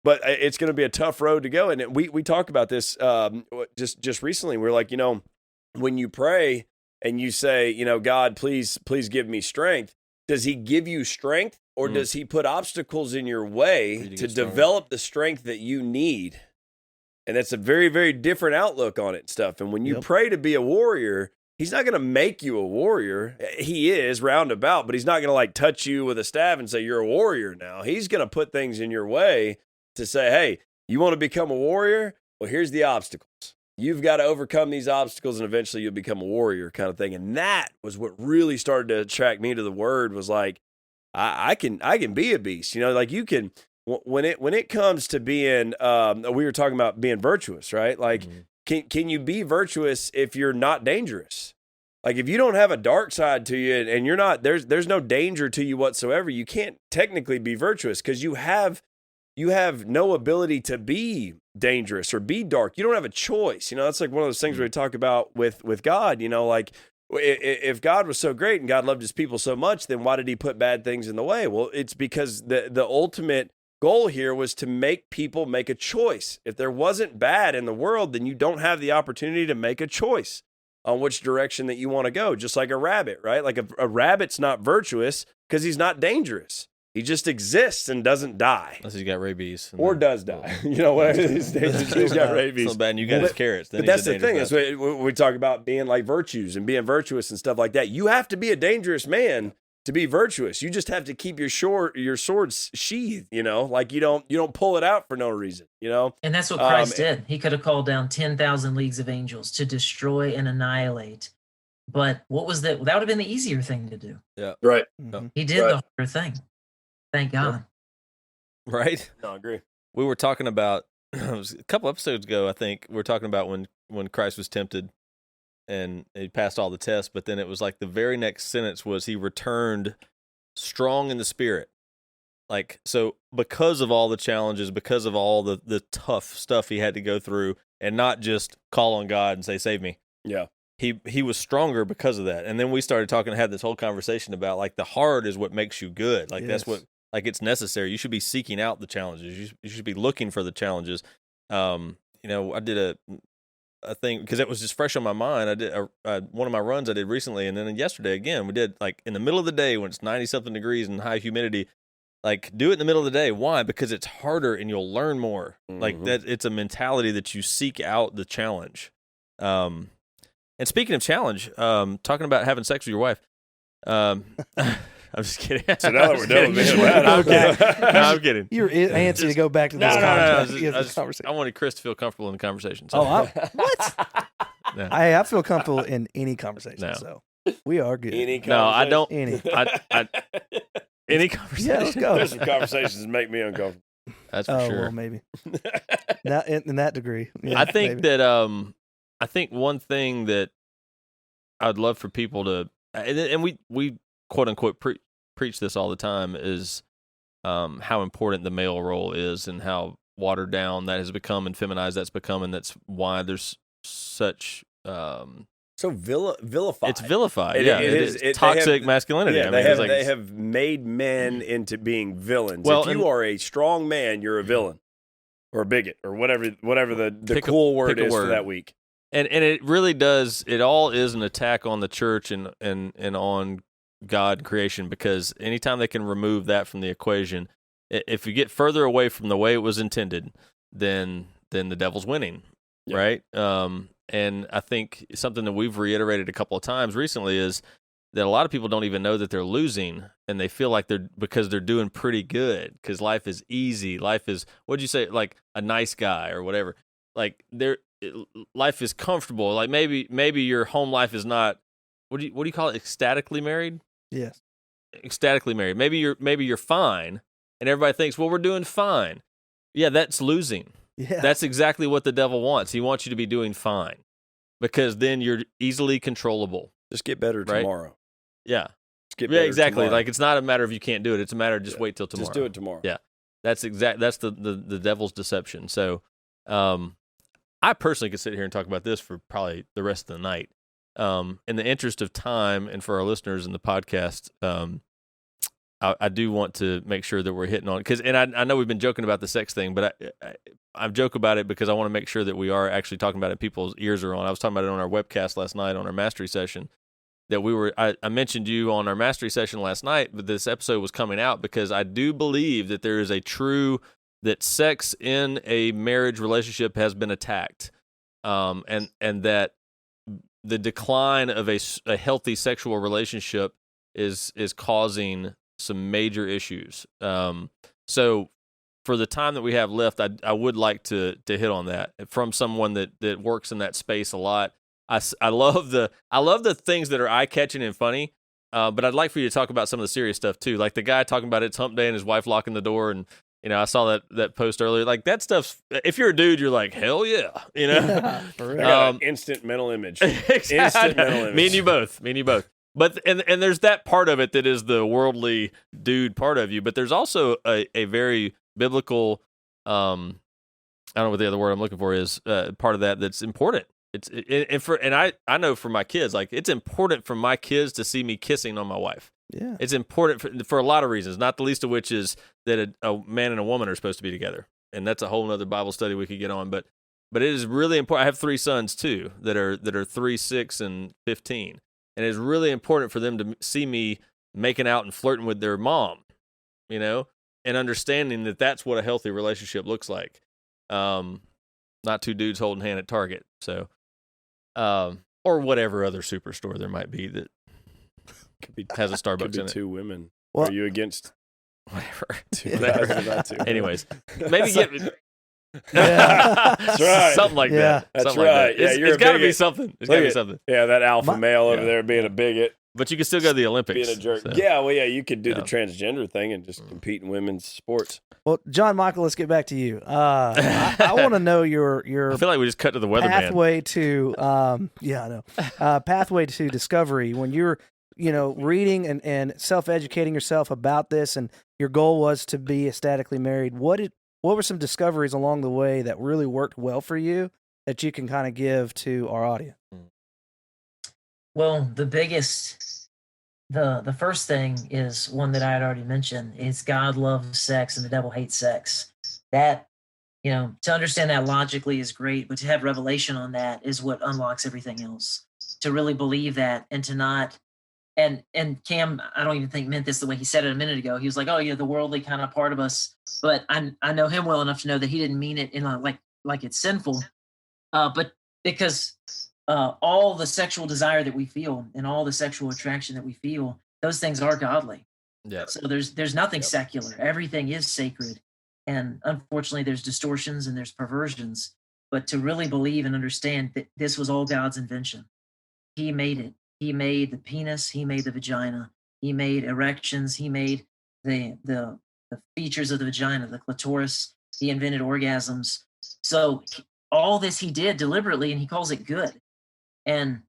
but it's going to be a tough road to go. And we talked about this just recently. We're like, when you pray and you say, God, please give me strength, does he give you strength, or does he put obstacles in your way to develop the strength that you need? And that's a very, very different outlook on it and stuff. And when you pray to be a warrior, he's not going to make you a warrior. He is roundabout, but he's not going to like touch you with a staff and say, you're a warrior now. He's going to put things in your way to say, hey, you want to become a warrior? Well, here's the obstacles. You've got to overcome these obstacles and eventually you'll become a warrior kind of thing. And that was what really started to attract me to the word, was like, I can be a beast. Like you can. When it comes to being, we were talking about being virtuous, right? Like, can you be virtuous if you're not dangerous? Like, if you don't have a dark side to you and you're not, there's no danger to you whatsoever, you can't technically be virtuous, because you have no ability to be dangerous or be dark. You don't have a choice. That's like one of those things where we talk about with God. Like, if God was so great and God loved his people so much, then why did he put bad things in the way? Well, it's because the ultimate goal here was to make people make a choice. If there wasn't bad in the world, then you don't have the opportunity to make a choice on which direction that you want to go. Just like a rabbit, right? Like a rabbit's not virtuous because he's not dangerous. He just exists and doesn't die. Unless he's got rabies. Or does die. Whatever he's got rabies. So bad, and you got his carrots. But that's the thing. That's what we talk about, being like virtues and being virtuous and stuff like that. You have to be a dangerous man to be virtuous. You just have to keep your sword sheathed, like you don't pull it out for no reason, And that's what Christ did. He could have called down 10,000 leagues of angels to destroy and annihilate. But what was that? That would have been the easier thing to do. Yeah. Right. He did the harder thing. Thank God. Right? No, I agree. We were talking about it was a couple episodes ago, I think. We were talking about when Christ was tempted and he passed all the tests, but then it was like the very next sentence was he returned strong in the spirit. Like, so because of all the challenges, because of all the tough stuff he had to go through, and not just call on God and say, save me. Yeah. He was stronger because of that. And then we started talking and had this whole conversation about, like, the hard is what makes you good. Like, that's what, like, it's necessary. You should be seeking out the challenges. You should be looking for the challenges. You know, I did a thing, because it was just fresh on my mind. I did one of my runs I did recently, and then yesterday again, we did, like, in the middle of the day when it's 90-something degrees and high humidity. Like, do it in the middle of the day. Why? Because it's harder and you'll learn more. Like, that, it's a mentality that you seek out the challenge. And speaking of challenge, talking about having sex with your wife, I'm just kidding. So now that we're done with it, I'm kidding. You're antsy to go back to this conversation. I wanted Chris to feel comfortable in the conversation. So. Oh, what? No. I feel comfortable in any conversation. No. So we are good. No, I don't. Any. Any conversation. Yeah, let's go. There's some conversations that make me uncomfortable. That's for sure. Well, maybe. Not in that degree. Yeah, I think that I think one thing that I'd love for people to, and we quote unquote preach this all the time, is how important the male role is and how watered down that has become and feminized that's become, and that's why there's such so vilified. It's vilified. It is toxic masculinity. Yeah, I mean, they have made men into being villains. Well, if you are a strong man, you're a villain or a bigot or whatever the cool word is for that week. And it really does. It all is an attack on the church and on God creation, because anytime they can remove that from the equation, if you get further away from the way it was intended, then the devil's winning, right? And I think something that we've reiterated a couple of times recently is that a lot of people don't even know that they're losing, and they feel like because they're doing pretty good, because life is easy. Life is, what'd you say, like a nice guy or whatever. Like life is comfortable. Like maybe your home life is not, what do you call it? Ecstatically married? Yes. Ecstatically married. Maybe you're fine, and everybody thinks, well, we're doing fine. Yeah, that's losing. Yeah. That's exactly what the devil wants. He wants you to be doing fine, because then you're easily controllable. Just get better tomorrow. Yeah. Just get better exactly. tomorrow. Like, it's not a matter of you can't do it. It's a matter of just wait till tomorrow. Just do it tomorrow. Yeah. That's the devil's deception. So, I personally could sit here and talk about this for probably the rest of the night. In the interest of time and for our listeners in the podcast, I do want to make sure that we're hitting on, because, and I know we've been joking about the sex thing, but I joke about it because I want to make sure that we are actually talking about it. People's ears are on. I was talking about it on our webcast last night on our mastery session, that I mentioned you on our mastery session last night, but this episode was coming out because I do believe that there is that sex in a marriage relationship has been attacked, and that the decline of a healthy sexual relationship is causing some major issues. So for the time that we have left, I would like to hit on that from someone that works in that space a lot. I love the things that are eye-catching and funny, but I'd like for you to talk about some of the serious stuff too, like the guy talking about it's hump day and his wife locking the door, and I saw that post earlier. Like, that stuff's, if you're a dude, you're like, hell yeah, Yeah, for real. I got an instant mental image. Exactly. Instant mental image. Me and you both. But and there's that part of it that is the worldly dude part of you, but there's also a very biblical, I don't know what the other word I'm looking for is, part of that's important. I know for my kids, like, it's important for my kids to see me kissing on my wife. Yeah. It's important for a lot of reasons, not the least of which is that a man and a woman are supposed to be together. And that's a whole other Bible study we could get on. But it is really important. I have 3 sons too that are 3, 6, and 15. And it's really important for them to see me making out and flirting with their mom, and understanding that that's what a healthy relationship looks like. Not 2 dudes holding hand at Target. So, or whatever other superstore there might be that has a Starbucks could be in it. 2 women. Well, Are you against Whatever. 2 guys about 2? Anyways, maybe get That's right. something like Yeah. that. That's Something right. Like that. Yeah, you're it's a got to be bigot. something. It's Look got to be at- something. Yeah, that alpha male over Yeah. there being a bigot. But you can still go to the Olympics. being a jerk. so. Yeah, well, yeah, you could do the Yeah. transgender thing and just compete in women's sports. Well, John Michael, let's get back to you. I want to know your I feel like we just cut to the weatherman. pathway to pathway to discovery when you're reading and self-educating yourself about this, and your goal was to be ecstatically married. What were some discoveries along the way that really worked well for you that you can kind of give to our audience? Well, the first thing is one that I had already mentioned, is God loves sex and the devil hates sex. That, to understand that logically is great, but to have revelation on that is what unlocks everything else. To really believe that, and to not, and Cam, I don't even think meant this the way he said it a minute ago. He was like, oh yeah, the worldly kind of part of us, but I know him well enough to know that he didn't mean it in like it's sinful, but because all the sexual desire that we feel and all the sexual attraction that we feel, those things are godly. Yeah. So there's nothing secular. Everything is sacred. And unfortunately, there's distortions and there's perversions. But to really believe and understand that this was all God's invention. He made it. He made the penis. He made the vagina. He made erections. He made the features of the vagina, the clitoris. He invented orgasms. So all this he did deliberately, and he calls it good. And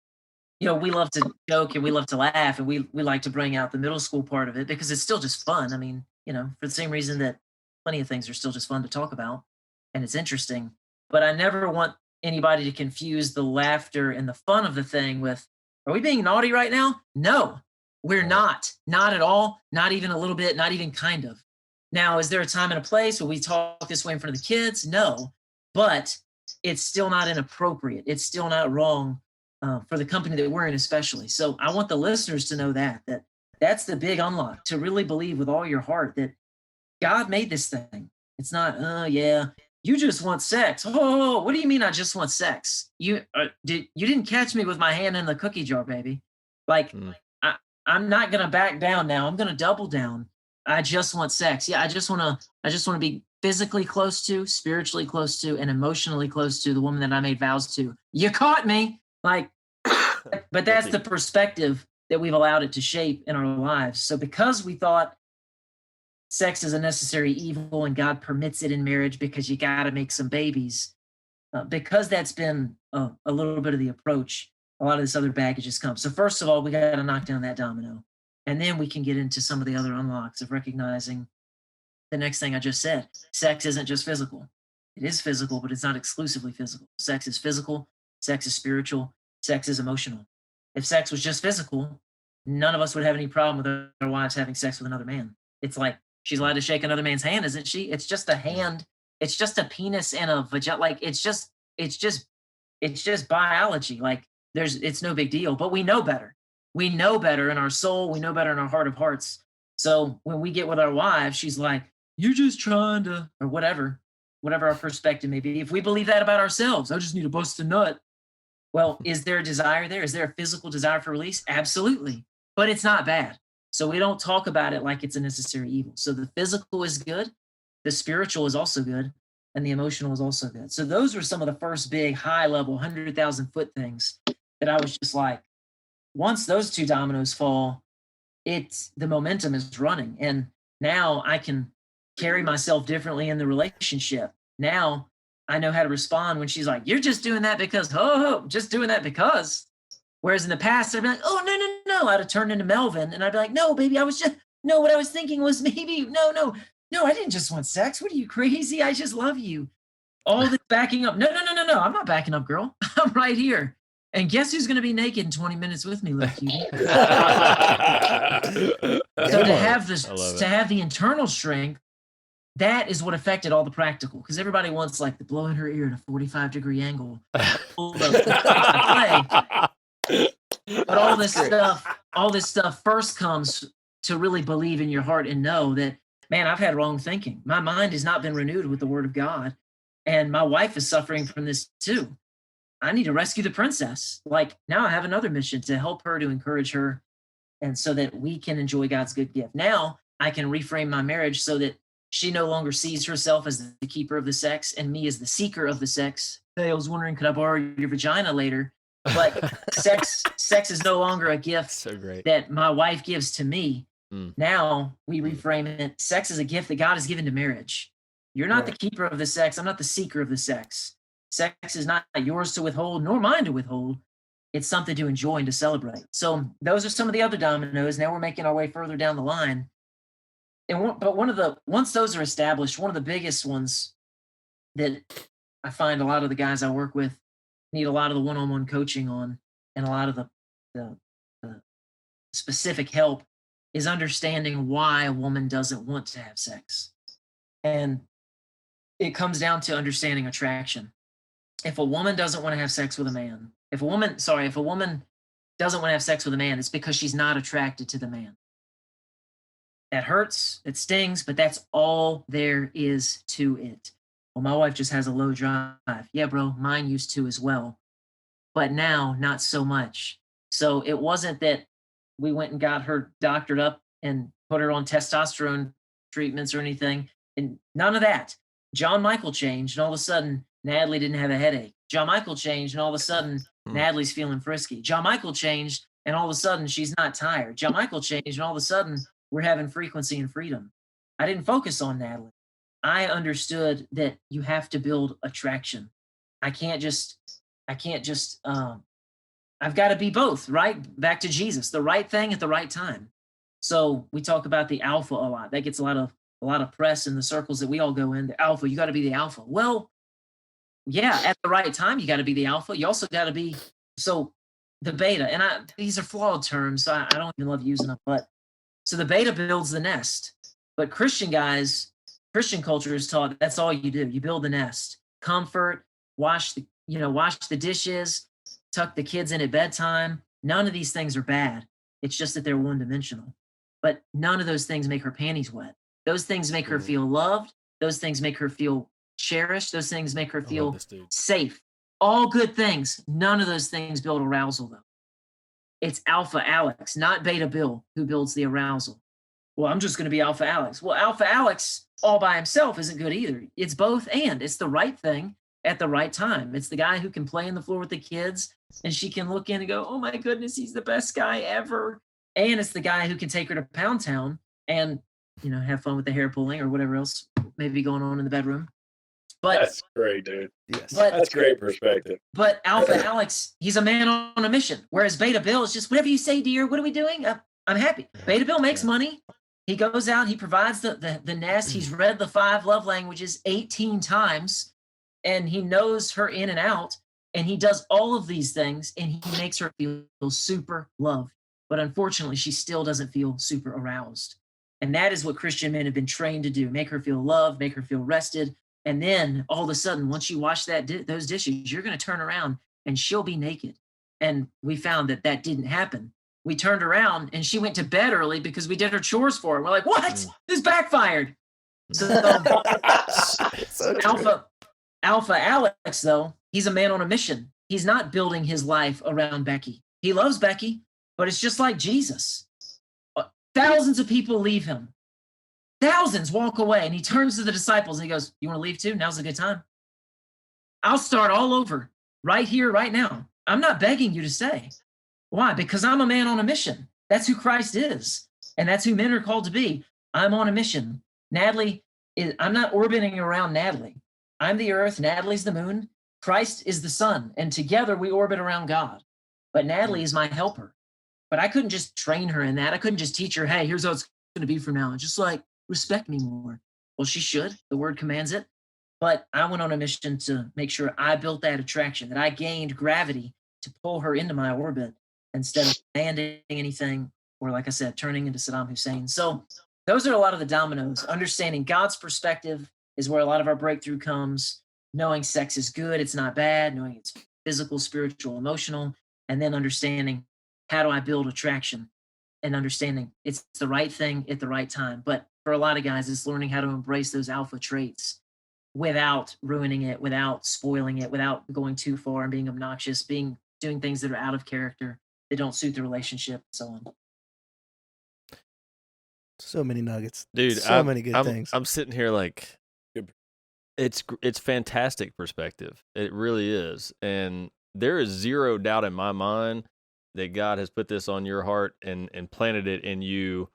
we love to joke and we love to laugh, and we like to bring out the middle school part of it because it's still just fun. I mean, for the same reason that plenty of things are still just fun to talk about, and it's interesting. But I never want anybody to confuse the laughter and the fun of the thing with, are we being naughty right now? No, we're not. Not at all. Not even a little bit. Not even kind of. Now, is there a time and a place where we talk this way in front of the kids? No, but it's still not inappropriate. It's still not wrong. For the company that we're in, especially. So I want the listeners to know that's the big unlock, to really believe with all your heart that God made this thing. It's not, yeah, you just want sex. Oh, what do you mean I just want sex? You didn't catch me with my hand in the cookie jar, baby. Like, I'm not gonna back down now. I'm gonna double down. I just want sex. Yeah, I just wanna be physically close to, spiritually close to, and emotionally close to the woman that I made vows to. You caught me. But that's the perspective that we've allowed it to shape in our lives. So because we thought sex is a necessary evil and God permits it in marriage because you got to make some babies, because that's been a little bit of the approach, a lot of this other baggage has come. So first of all, we got to knock down that domino. And then we can get into some of the other unlocks of recognizing the next thing I just said. Sex isn't just physical. It is physical, but it's not exclusively physical. Sex is physical. Sex is spiritual. Sex is emotional. If sex was just physical, none of us would have any problem with our wives having sex with another man. It's like she's allowed to shake another man's hand, isn't she? It's just a hand. It's just a penis and a vagina. Like it's just biology. Like it's no big deal. But we know better. We know better in our soul. We know better in our heart of hearts. So when we get with our wives, she's like, "You're just trying to," or whatever our perspective may be. If we believe that about ourselves, I just need to bust a nut. Well, is there a desire there? Is there a physical desire for release? Absolutely. But it's not bad. So we don't talk about it like it's a necessary evil. So the physical is good. The spiritual is also good. And the emotional is also good. So those were some of the first big high level 100,000 foot things that I was just like, once those two dominoes fall, the momentum is running. And now I can carry myself differently in the relationship. Now I know how to respond when she's like, "You're just doing that because, just doing that because." Whereas in the past, I'd be like, "Oh, no. I'd have turned into Melvin and I'd be like, "No, baby, what I was thinking was maybe, no, I didn't just want sex. What are you, crazy? I just love you." All this backing up. No. I'm not backing up, girl. I'm right here. And guess who's going to be naked in 20 minutes with me, little cutie? So to have the internal strength, that is what affected all the practical, because everybody wants like the blow in her ear at a 45-degree angle. But all this stuff first comes to really believe in your heart and know that, man, I've had wrong thinking. My mind has not been renewed with the word of God. And my wife is suffering from this too. I need to rescue the princess. Like, now I have another mission to help her, to encourage her, and so that we can enjoy God's good gift. Now I can reframe my marriage so that she no longer sees herself as the keeper of the sex and me as the seeker of the sex. Hey, I was wondering, could I borrow your vagina later? But sex is no longer a gift So great. that my wife gives to me. Mm. Now we reframe it. Sex is a gift that God has given to marriage. You're not Right. the keeper of the sex. I'm not the seeker of the sex. Sex is not yours to withhold, nor mine to withhold. It's something to enjoy and to celebrate. So those are some of the other dominoes. Now we're making our way further down the line. And once those are established, one of the biggest ones that I find a lot of the guys I work with need a lot of the one-on-one coaching on, and a lot of the specific help is understanding why a woman doesn't want to have sex. And it comes down to understanding attraction. If a woman doesn't want to have sex with a man, if a woman doesn't want to have sex with a man, it's because she's not attracted to the man. That hurts, it stings, but that's all there is to it. Well, my wife just has a low drive. Yeah, bro, mine used to as well. But now, not so much. So it wasn't that we went and got her doctored up and put her on testosterone treatments or anything. And none of that. John Michael changed, and all of a sudden, Natalie didn't have a headache. John Michael changed, and all of a sudden, Natalie's feeling frisky. John Michael changed, and all of a sudden, she's not tired. John Michael changed, and all of a sudden, we're having frequency and freedom. I didn't focus on Natalie. I understood that you have to build attraction. I can't just I've got to be both, right? Back to Jesus, the right thing at the right time. So we talk about the alpha a lot. That gets a lot of press in the circles that we all go in. The alpha, you got to be the alpha. Well, yeah, at the right time, you got to be the alpha. You also got to be the beta. And these are flawed terms, so I don't even love using them. But so the beta builds the nest. But Christian culture is taught that's all you do. You build the nest. Comfort, wash the dishes, tuck the kids in at bedtime. None of these things are bad. It's just that they're one-dimensional. But none of those things make her panties wet. Those things make her feel loved. Those things make her feel cherished. Those things make her feel safe. All good things. None of those things build arousal, though. It's Alpha Alex, not Beta Bill, who builds the arousal. Well, I'm just going to be Alpha Alex. Well, Alpha Alex all by himself isn't good either. It's both and. It's the right thing at the right time. It's the guy who can play on the floor with the kids, and she can look in and go, oh my goodness, he's the best guy ever. And it's the guy who can take her to Pound Town and, have fun with the hair pulling or whatever else may be going on in the bedroom. But that's great, dude. Yes. That's great perspective. But Alpha Alex, he's a man on a mission. Whereas Beta Bill is just, whatever you say, dear, what are we doing? I'm happy. Beta Bill makes money. He goes out, he provides the nest. He's read the 5 love languages 18 times, and he knows her in and out, and he does all of these things, and he makes her feel super loved. But unfortunately, she still doesn't feel super aroused. And that is what Christian men have been trained to do, make her feel loved, make her feel rested. And then all of a sudden, once you wash those dishes, you're going to turn around and she'll be naked. And we found that didn't happen. We turned around and she went to bed early because we did her chores for her. We're like, what? This backfired. So Alpha Alex, though, he's a man on a mission. He's not building his life around Becky. He loves Becky, but it's just like Jesus. Thousands of people leave him. Thousands walk away, and he turns to the disciples and he goes, you want to leave too? Now's a good time. I'll start all over right here, right now. I'm not begging you to stay. Why? Because I'm a man on a mission. That's who Christ is. And that's who men are called to be. I'm on a mission. Natalie, I'm not orbiting around Natalie. I'm the earth. Natalie's the moon. Christ is the sun. And together we orbit around God. But Natalie is my helper. But I couldn't just train her in that. I couldn't just teach her, hey, here's how it's going to be from now on. Just respect me more. Well, she should. The word commands it. But I went on a mission to make sure I built that attraction, that I gained gravity to pull her into my orbit instead of demanding anything or, like I said, turning into Saddam Hussein. So those are a lot of the dominoes. Understanding God's perspective is where a lot of our breakthrough comes. Knowing sex is good, it's not bad. Knowing it's physical, spiritual, emotional. And then understanding, how do I build attraction? And understanding it's the right thing at the right time. But for a lot of guys, it's learning how to embrace those alpha traits without ruining it, without spoiling it, without going too far and being obnoxious, doing things that are out of character, that don't suit the relationship, and so on. So many nuggets, dude. Many good things. I'm sitting here it's fantastic perspective. It really is, and there is zero doubt in my mind that God has put this on your heart and planted it in you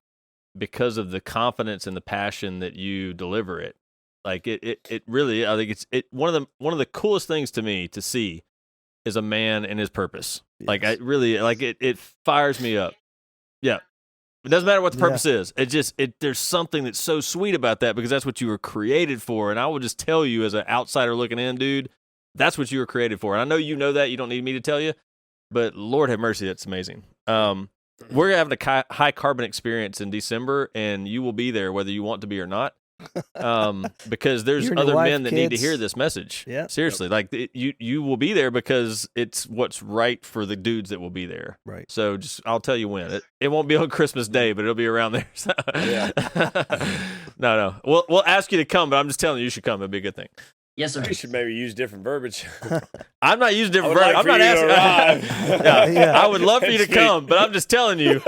because of the confidence and the passion that you deliver it. Like it really, I think it's one of the coolest things to me to see is a man and his purpose. Yes. Like I really like it fires me up. Yeah. It doesn't matter what the purpose is. There's something that's so sweet about that because that's what you were created for. And I will just tell you as an outsider looking in, dude, that's what you were created for. And I know you know that. You don't need me to tell you. But Lord have mercy, that's amazing. We're having a high carbon experience in December, and you will be there whether you want to be or not. Because there's other men that need to hear this message. Yeah. Seriously, like you will be there because it's what's right for the dudes that will be there. Right. So I'll tell you when. It won't be on Christmas Day, but it'll be around there. So. Yeah. No. We'll ask you to come, but I'm just telling you should come. It'd be a good thing. Yes, sir. You should maybe use different verbiage. I'm not using different I would verbiage. like I'm for not you to asking. arrive. Yeah, I would love for you to Speak. come, but I'm just telling you.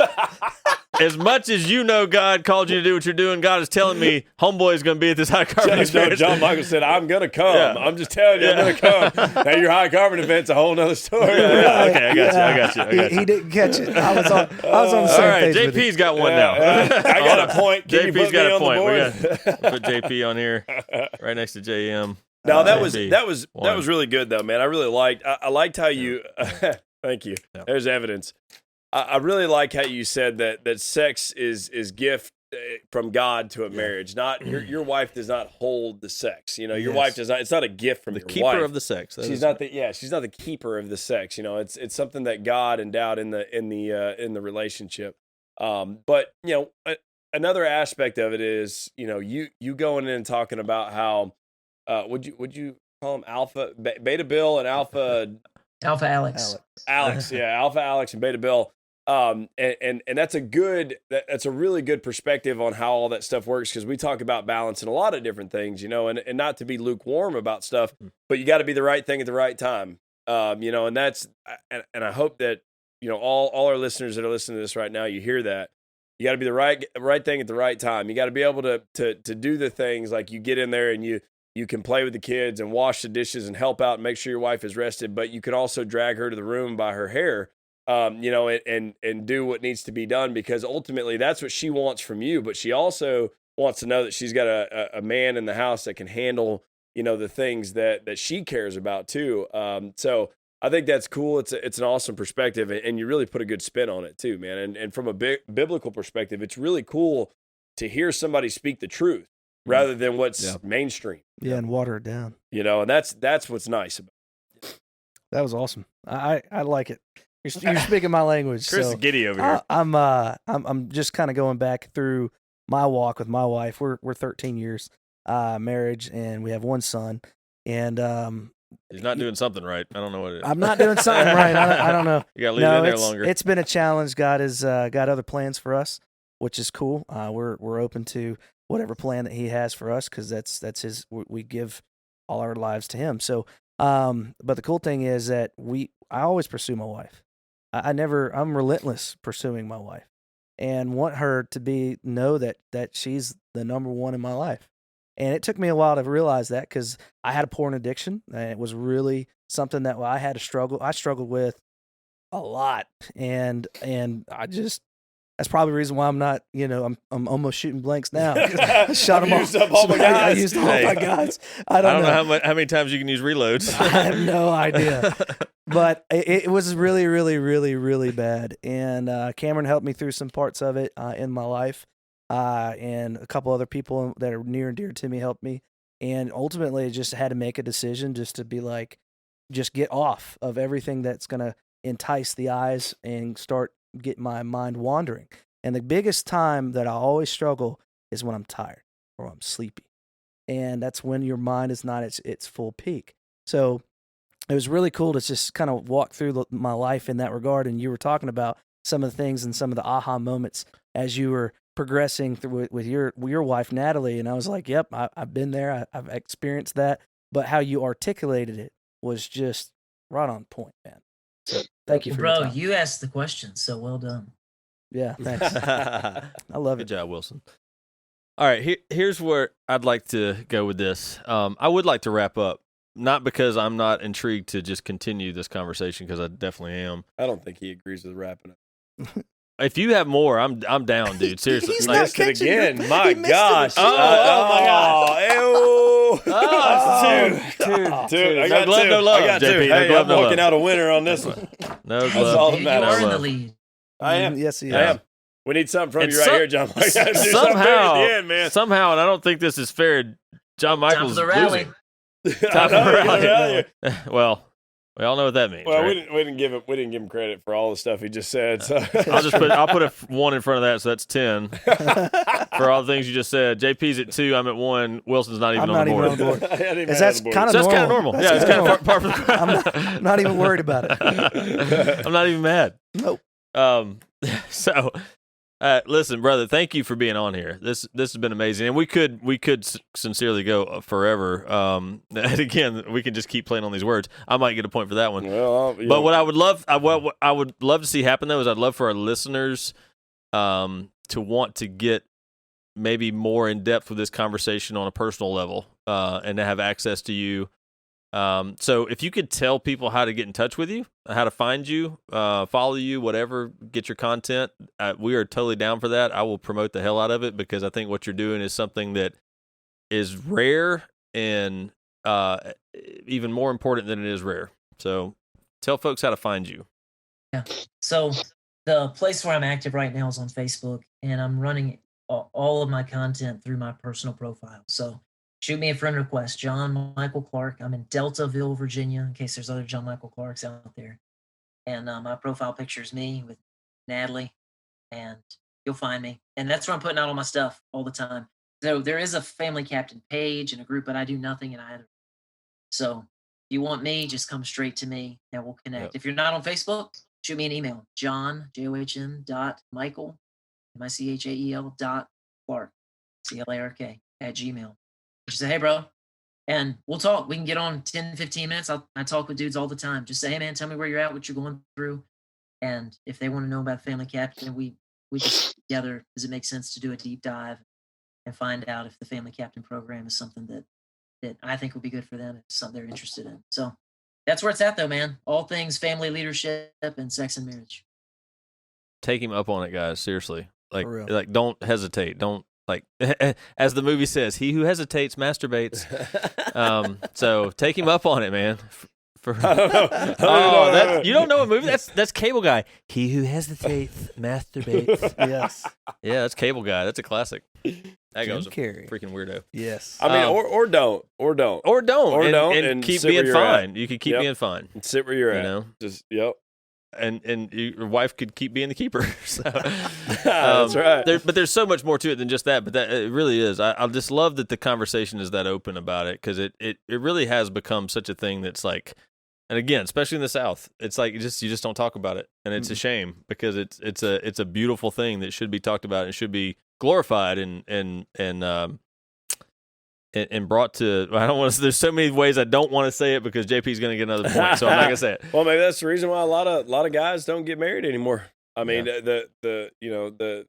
As much as you know God called you to do what you're doing, God is telling me homeboy is going to be at this high carbon experience. John Michael said, I'm going to come. Yeah. I'm just telling you, I'm going to come. Now, your high carbon event's a whole nother story. Yeah, okay, I got you. He didn't catch it. I was on the same All right, page with JP's got one now. I got a point. Can you JP's put got me a on point. the We board? got put JP on here, right next to JM. No, that JP, was really good though, man. I really liked. I liked how you. Thank you. Yeah. There's evidence. I really like how you said that sex is gift from God to a marriage. Not your wife does not hold the sex. You know, your wife does not. It's not a gift from The your keeper wife. of the sex. She's not the keeper of the sex. You know, it's something that God endowed in the relationship. But you know, another aspect of it is, you know, you going in and talking about how would you call them Alpha, Beta Bill and Alpha Alex. Alex, yeah, Alpha Alex and Beta Bill. And that's a really good perspective on how all that stuff works, because we talk about balance and a lot of different things, you know, and not to be lukewarm about stuff, but you got to be the right thing at the right time. You know, and that's and I hope that, you know, all our listeners that are listening to this right now, you hear that. You got to be the right thing at the right time. You got to be able to do the things like you get in there and you can play with the kids and wash the dishes and help out and make sure your wife is rested, but you can also drag her to the room by her hair, you know, and do what needs to be done, because ultimately that's what she wants from you. But she also wants to know that she's got a man in the house that can handle, you know, the things that she cares about too. So I think that's cool. It's an awesome perspective, and you really put a good spin on it too, man. And from a biblical perspective, it's really cool to hear somebody speak the truth rather than what's mainstream. Yeah, and water it down. You know, and that's what's nice about it. That was awesome. I like it. You're speaking my language. Chris so is giddy over here. I'm just kind of going back through my walk with my wife. We're 13 years marriage, and we have one son. And He's not doing something right. I don't know what it is. I'm not doing something right. I don't know. You got to leave it in there longer. It's been a challenge. God has got other plans for us, which is cool. We're open to whatever plan that He has for us, because that's His. We give all our lives to Him. So, but the cool thing is that I always pursue my wife. I'm relentless pursuing my wife, and want her to know that she's the number one in my life. And it took me a while to realize that, because I had a porn addiction, and it was really something that I had to struggle. I struggled with a lot, and that's probably the reason why I'm not, you know, I'm almost shooting blanks now. I shot them Used up all my guys. I used all my guys. I don't know how many times you can use reloads. I have no idea. But it was really, really, really, really bad. And Cameron helped me through some parts of it in my life. And a couple other people that are near and dear to me helped me. And ultimately, I just had to make a decision just to be like, just get off of everything that's going to entice the eyes and start get my mind wandering. And the biggest time that I always struggle is when I'm tired or I'm sleepy. And that's when your mind is not at its full peak. So it was really cool to just kind of walk through my life in that regard. And you were talking about some of the things and some of the aha moments as you were progressing through with your wife, Natalie. And I was like, yep, I've been there. I've experienced that. But how you articulated it was just right on point, man. So thank you for your time. You asked the question, so well done. Yeah, thanks. I love it. Good job, Wilson. All right, here's where I'd like to go with this. I would like to wrap up, not because I'm not intrigued to just continue this conversation, because I definitely am. I don't think he agrees with wrapping up. If you have more, I'm down, dude. Seriously. He's Like, not Missed it catching again. it. My He missed it gosh. again. Oh, Oh, Dude, I No got glove, two. no love, I got JP. two. No Hey, glove, I'm no walking love. out a winner on this one. no That's glove. all that You matters. are in No the love. lead. I am. Yes, he is. I am. We need something from And you right here, John. I gotta do something big at the end, man. Somehow, and I don't think this is fair, John Michael's Time for the rally. losing. I know, Right. get it out of here. Well, we all know what that means. Well, right? we didn't give him credit for all the stuff he just said. So I'll put a 1 in front of that, so that's 10 for all the things you just said. JP's at 2, I'm at 1. Wilson's not even I'm on not the board. even on board. I hadn't even Is had that's the board. kind So of that's kind of normal. Yeah, it's kind of par for the course. I'm not even worried about it. I'm not even mad. Nope. So, listen, brother, thank you for being on here. This has been amazing, and we could sincerely go forever. And again, we can just keep playing on these words. I might get a point for that one. Well, But what I would love, what I would love to see happen though, is I'd love for our listeners, to want to get maybe more in depth with this conversation on a personal level, and to have access to you. So if you could tell people how to get in touch with you, how to find you, follow you, whatever, get your content, we are totally down for that. I will promote the hell out of it, because I think what you're doing is something that is rare and even more important than it is rare. So tell folks how to find you. Yeah. So the place where I'm active right now is on Facebook, and I'm running all of my content through my personal profile. So shoot me a friend request, John Michael Clark. I'm in Deltaville, Virginia, in case there's other John Michael Clarks out there. And my profile picture is me with Natalie, and you'll find me. And that's where I'm putting out all my stuff all the time. So there is a Family Captain page and a group, but I do nothing in either. So if you want me, just come straight to me and we'll connect. Yep. If you're not on Facebook, shoot me an email, John, JOHN.Michael, MICHAEL.Clark, CLARK, @gmail. Just say, hey, bro, and we'll talk. We can get on 10, 15 minutes. I talk with dudes all the time. Just say, hey, man, tell me where you're at, what you're going through. And if they want to know about Family Captain, we just together, does it make sense to do a deep dive and find out if the Family Captain program is something that I think would be good for them, if it's something they're interested in. So that's where it's at, though, man. All things family leadership and sex and marriage. Take him up on it, guys. Seriously. For real. Like, don't hesitate. Don't, like, as the movie says, he who hesitates masturbates. So take him up on it, man. I don't know. You don't know a movie? That's Cable Guy. He who hesitates masturbates. Yes. Yeah, that's Cable Guy. That's a classic. That Jim goes a Carrey. freaking weirdo. Yes. I mean, or don't. Or don't. Or don't, and and keep sit where being you're at. fine. You could keep Yep. being fine. Sit where you're You at. know? Just yep. And your wife could keep being the keeper. So, That's right. But there's so much more to it than just that. But that it really is. I just love that the conversation is that open about it, because it really has become such a thing that's like, and again, especially in the South, it's like you just don't talk about it, and it's a shame, because it's a beautiful thing that should be talked about and should be glorified and brought to. I don't want to. There's so many ways I don't want to say it, because JP's going to get another point, so I'm not going to say it. Well, maybe that's the reason why a lot of guys don't get married anymore. I mean, the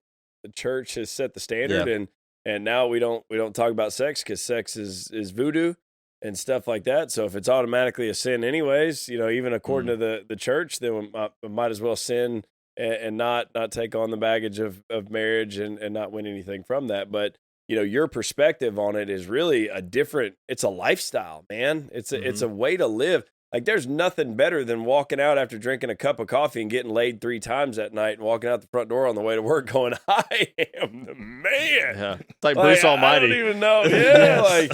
church has set the standard, and now we don't talk about sex, because sex is voodoo and stuff like that. So if it's automatically a sin anyways, even according to the church, then we might as well sin and not take on the baggage of marriage and not win anything from that. But your perspective on it is really it's a lifestyle, man. It's a way to live. Like, there's nothing better than walking out after drinking a cup of coffee and getting laid 3 times that night and walking out the front door on the way to work going, I am the man. Yeah. It's like Bruce Almighty. I don't even know. Yeah.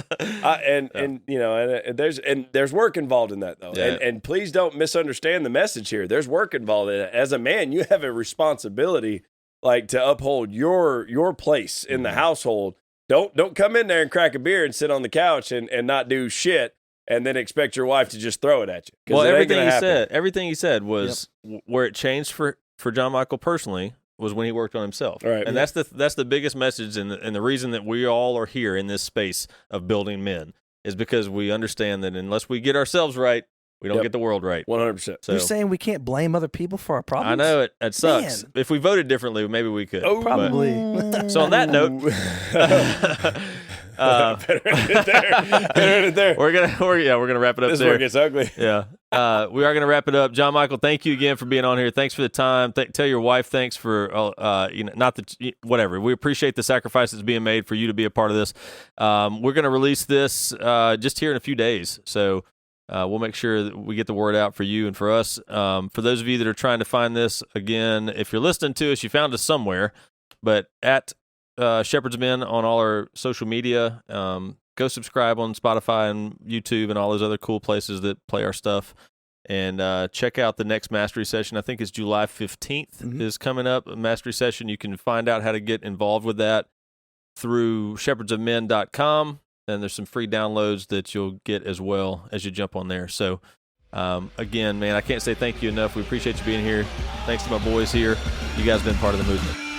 And there's work involved in that, though. Yeah. And please don't misunderstand the message here. There's work involved in it. As a man, you have a responsibility, like, to uphold your place in the household. Don't come in there and crack a beer and sit on the couch and not do shit, and then expect your wife to just throw it at you. Well, everything he said was where it changed for John Michael personally was when he worked on himself. Right. And that's the biggest message, and the reason that we all are here in this space of building men is because we understand that unless we get ourselves right, we don't get the world right. 100%. So You're saying we can't blame other people for our problems? I know it sucks. Man. If we voted differently, maybe we could. Oh, Probably. So on that note, Better end it there. Better end it there. We're gonna wrap it up This there. work gets ugly. Yeah. We are gonna wrap it up. John Michael, thank you again for being on here. Thanks for the time. Tell your wife thanks for not that whatever. We appreciate the sacrifices being made for you to be a part of this. We're gonna release this just here in a few days. So we'll make sure that we get the word out for you and for us. For those of you that are trying to find this, again, if you're listening to us, you found us somewhere, but at Shepherd's Men on all our social media. Go subscribe on Spotify and YouTube and all those other cool places that play our stuff. And check out the next mastery session. I think it's July 15th is coming up. A mastery session. You can find out how to get involved with that through shepherdsofmen.com. And there's some free downloads that you'll get as well as you jump on there. So, again, man, I can't say thank you enough. We appreciate you being here. Thanks to my boys here. You guys have been part of the movement.